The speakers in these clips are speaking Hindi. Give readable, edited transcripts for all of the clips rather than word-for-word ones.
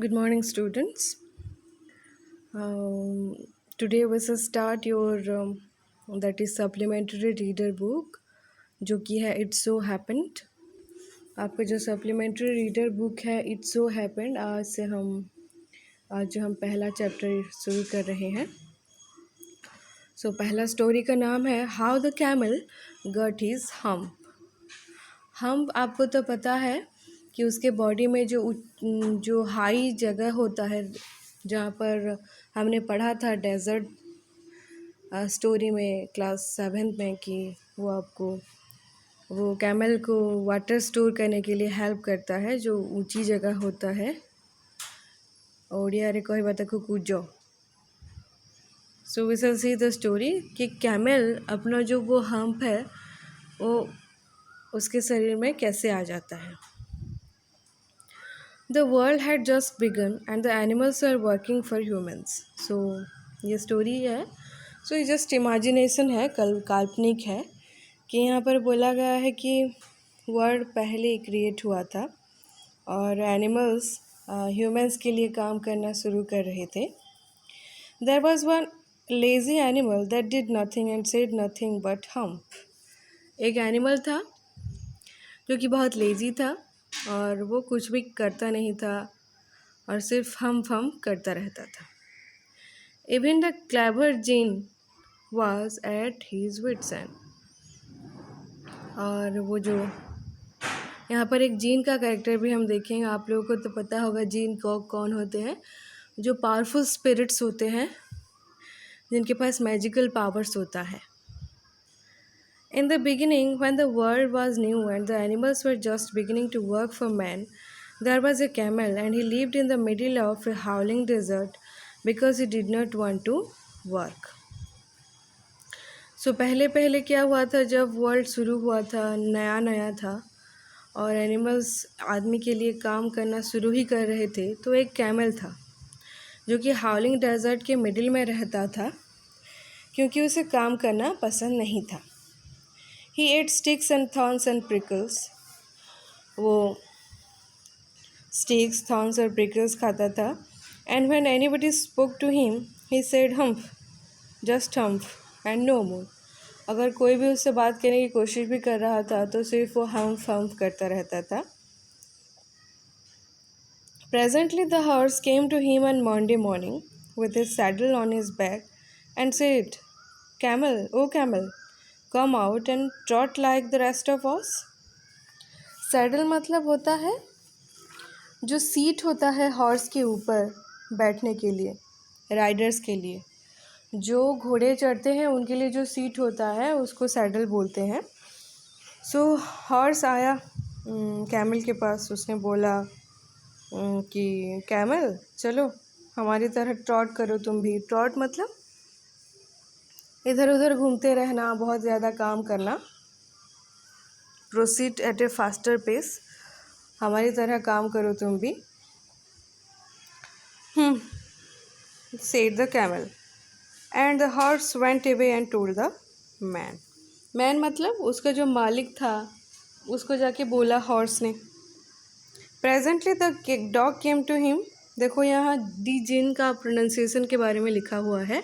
Good morning, students. Today we will start your that is supplementary reader book जो कि है It So Happened. आपका जो supplementary reader book है It So Happened आज जो हम पहला चैप्टर शुरू कर रहे हैं. पहला स्टोरी का नाम है How the Camel Got His Hump. हम आपको तो पता है कि उसके बॉडी में जो हाई जगह होता है जहाँ पर हमने पढ़ा था डेजर्ट स्टोरी में क्लास 7th में कि वो कैमल को वाटर स्टोर करने के लिए हेल्प करता है जो ऊंची जगह होता है. ओडिया कहवा तक कूजो. We will see the story कि कैमल अपना जो वो हम्प है वो उसके शरीर में कैसे आ जाता है. The world had just begun and the animals were working for humans. ये स्टोरी है. ये जस्ट इमेजिनेशन है, काल्पनिक है कि यहाँ पर बोला गया है कि वर्ल्ड पहले क्रिएट हुआ था और एनिमल्स ह्यूमंस के लिए काम करना शुरू कर रहे थे. There was one lazy animal that did nothing and said nothing but hump. एक एनिमल था जो कि बहुत लेज़ी था और वो कुछ भी करता नहीं था और सिर्फ हम करता रहता था. Even the clever Jean was at his wits' end. और वो जो यहाँ पर एक जीन का कैरेक्टर भी हम देखेंगे. आप लोगों को तो पता होगा जीन को कौन होते हैं. जो पावरफुल स्पिरिट्स होते हैं जिनके पास मैजिकल पावर्स होता है. In the beginning, when the world was new and the animals were just beginning to work for man, there was a camel and he lived in the middle of a howling desert because he did not want to work. पहले पहले क्या हुआ था जब वर्ल्ड शुरू हुआ था, नया नया था और एनिमल्स आदमी के लिए काम करना शुरू ही कर रहे थे. तो एक कैमल था जो कि हाउलिंग डेजर्ट के मिडिल में रहता था क्योंकि उसे काम करना पसंद नहीं था. He ate sticks and thorns and prickles. वो sticks, thorns और prickles खाता था. And when anybody spoke to him, he said hump, just hump and no more. अगर कोई भी उससे बात करने की कोशिश भी कर रहा था तो सिर्फ वो hump करता रहता था. Presently the horse came to him on Monday morning with his saddle on his back and said, Camel, oh camel, come out and trot like the rest of us. Saddle मतलब होता है जो सीट होता है हॉर्स के ऊपर बैठने के लिए, राइडर्स के लिए. जो घोड़े चढ़ते हैं उनके लिए जो सीट होता है उसको सैडल बोलते हैं. हॉर्स आया कैमल के पास. उसने बोला कि कैमल चलो हमारी तरह ट्रॉट करो तुम भी. ट्रॉट मतलब इधर उधर घूमते रहना, बहुत ज़्यादा काम करना. प्रोसीड एट ए फास्टर पेस, हमारी तरह काम करो तुम भी. said the camel and the horse went away and told the man. Man मतलब उसका जो मालिक था उसको जाके बोला हॉर्स ने. Presently the dog came to him. देखो यहाँ दी जीन का प्रोनाउंसिएशन के बारे में लिखा हुआ है.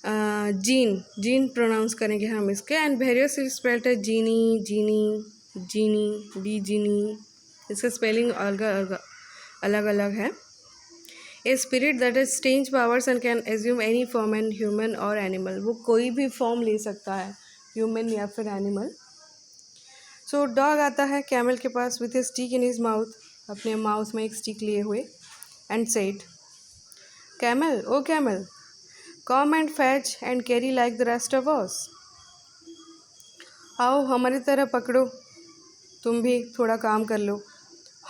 जीन प्रोनाउंस करेंगे हम इसके. एंड वेरियस स्पेल्ड है जीनी, डी जीनी. इसका स्पेलिंग अलग अलग है. A spirit that is strange powers and can assume any form and human और एनिमल. वो कोई भी फॉर्म ले सकता है, ह्यूमन या फिर एनिमल. डॉग आता है कैमल के पास with a stick in his mouth, अपने माउथ में एक स्टिक लिए हुए. And said, camel, O camel, come and fetch and carry like the rest of us. आओ हमारी तरह पकड़ो, तुम भी थोड़ा काम कर लो.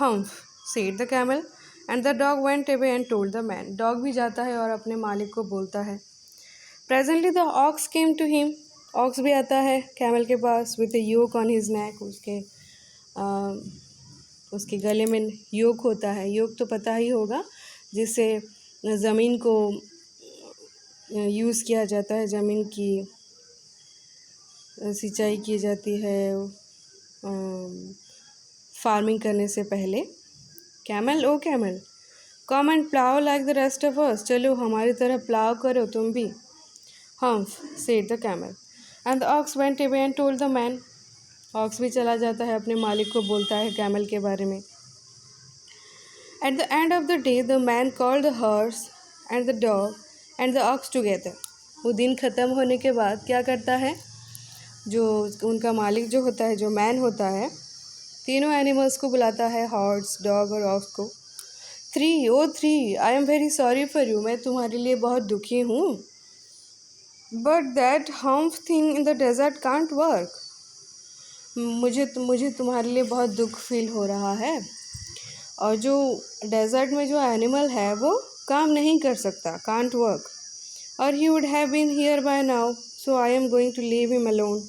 Humph, said the camel and the dog went away and told the man. Dog भी जाता है और अपने मालिक को बोलता है. Presently the ox came to him. Ox भी आता है कैमल के पास with a yoke on his neck. उसके गले में योक होता है. योक तो पता ही होगा, जिससे ज़मीन को यूज़ किया जाता है, ज़मीन की सिंचाई की जाती है फार्मिंग करने से पहले. Camel, O camel, come and plough like the rest of us, चलो हमारी तरह प्लाव करो तुम भी। Humph said the camel and the ox went away and told the man, ox भी चला जाता है, अपने मालिक को बोलता है कैमल के बारे में। At the end of the day the man called the horse and the dog and the aux together. वो दिन ख़त्म होने के बाद क्या करता है, जो उनका मालिक जो होता है, जो मैन होता है, तीनों एनिमल्स को बुलाता है, हॉर्स, डॉग और ऑक्स को। 3 I am very sorry for you, मैं तुम्हारे लिए बहुत दुखी हूँ। But that humph thing in the desert can't work, मुझे तुम्हारे लिए बहुत दुख फील हो रहा है, और जो डेजर्ट में जो एनिमल है वो काम नहीं कर सकता, कांट वर्क, और he would have been here by now, so I am going to leave him alone.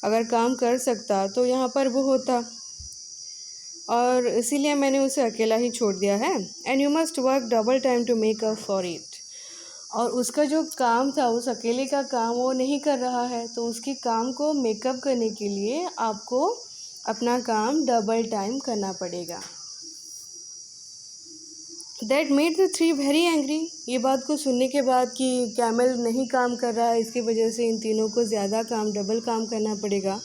अगर काम कर सकता तो यहाँ पर वो होता, और इसीलिए मैंने उसे अकेला ही छोड़ दिया है। And you must work double time to make up for it, और उसका जो काम था, उस अकेले का काम वो नहीं कर रहा है, तो उसके काम को मेकअप करने के लिए आपको अपना काम डबल टाइम करना पड़ेगा। That made the 3 very angry, ये बात को सुनने के बाद कि कैमल नहीं काम कर रहा है, इसकी वजह से इन तीनों को ज़्यादा काम, डबल काम करना पड़ेगा,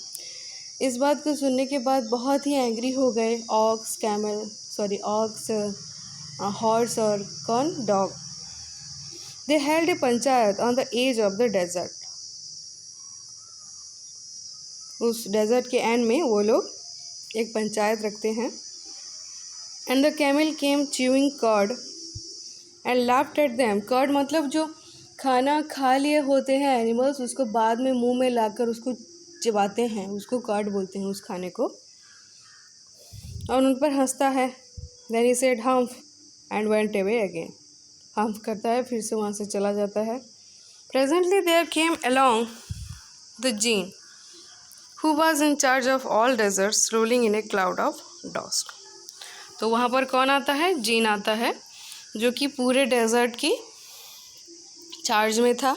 इस बात को सुनने के बाद बहुत ही एंग्री हो गए ऑक्स, हॉर्स और कौन, dog. They held a panchayat on the edge of the desert, उस डेजर्ट के एंड में वो लोग एक पंचायत रखते हैं। And the camel came chewing curd and laughed at them, curd मतलब जो खाना खा लिए होते हैं एनिमल्स, उसको बाद में मुंह में लाकर उसको चबाते हैं, उसको कर्ड बोलते हैं उस खाने को, और उन पर हंसता है। Then he said humph and went away again, humph करता है, फिर से वहाँ से चला जाता है। Presently there came along the djinn who was in charge of all deserts rolling in a cloud of dust. तो वहाँ पर कौन आता है, जीन आता है, जो कि पूरे डेजर्ट की चार्ज में था,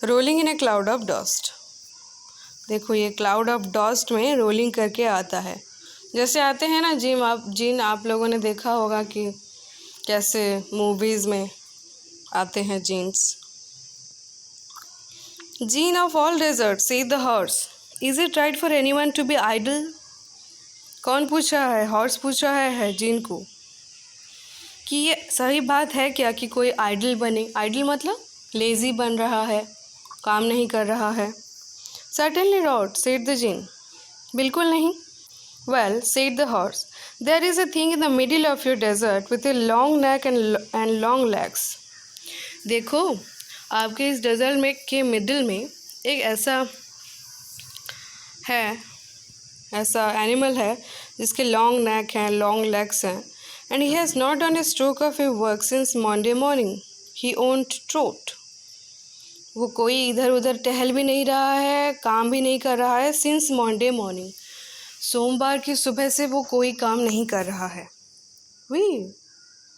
rolling in a cloud of dust. देखो ये क्लाउड ऑफ डस्ट में रोलिंग करके आता है, जैसे आते हैं ना जीन आप लोगों ने देखा होगा कि कैसे मूवीज़ में आते हैं djinns. Djinn of all desert said the horse, is it right for anyone to be idle. कौन पूछ रहा है, हॉर्स पूछ रहा है जीन को कि ये सही बात है क्या कि कोई आइडल बने। आइडल मतलब लेज़ी बन रहा है, काम नहीं कर रहा है। Certainly not said the djinn, बिल्कुल नहीं। Well said the horse, there is a thing in the middle of your desert with a long neck and long legs. देखो आपके इस डेजर्ट में के मिडिल में एक ऐसा एनिमल है जिसके लॉन्ग नेक हैं, लॉन्ग लेग्स हैं, and he has not done A stroke of A work since Monday morning he won't trout. वो कोई इधर उधर टहल भी नहीं रहा है, काम भी नहीं कर रहा है, सिंस मंडे मॉर्निंग, सोमवार की सुबह से वो कोई काम नहीं कर रहा है। We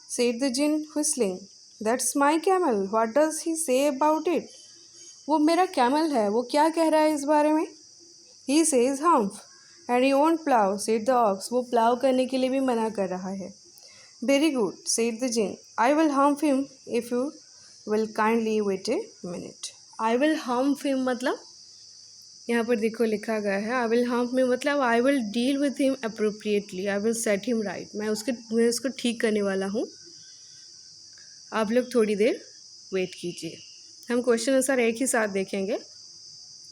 said the djinn whistling, that's my camel, what does he say about it. वो मेरा कैमल है, वो क्या कह रहा है इस बारे में। He says humph and he won't plough said the ox, वो प्लाव करने के लिए भी मना कर रहा है। Very good said the djinn, I will humph him if you will kindly wait a minute. I will humph him मतलब यहाँ पर देखो लिखा गया है, आई विल हम्फ में मतलब I will deal with him appropriately, I will set him right, मैं उसको ठीक करने वाला हूँ, आप लोग थोड़ी देर वेट कीजिए। हम क्वेश्चन आंसर एक ही साथ देखेंगे,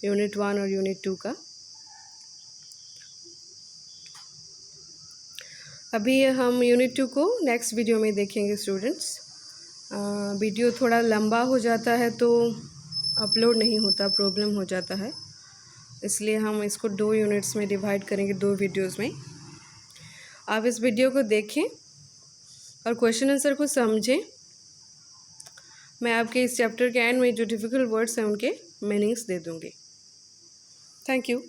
यूनिट 1 और यूनिट 2 का। अभी हम यूनिट 2 को नेक्स्ट वीडियो में देखेंगे स्टूडेंट्स। वीडियो थोड़ा लंबा हो जाता है तो अपलोड नहीं होता, प्रॉब्लम हो जाता है, इसलिए हम इसको 2 यूनिट्स में डिवाइड करेंगे, 2 वीडियोस में। आप इस वीडियो को देखें और क्वेश्चन आंसर को समझें। मैं आपके इस चैप्टर के एंड में जो डिफ़िकल्ट वर्ड्स हैं उनके मीनिंग्स दे दूँगी। Thank you.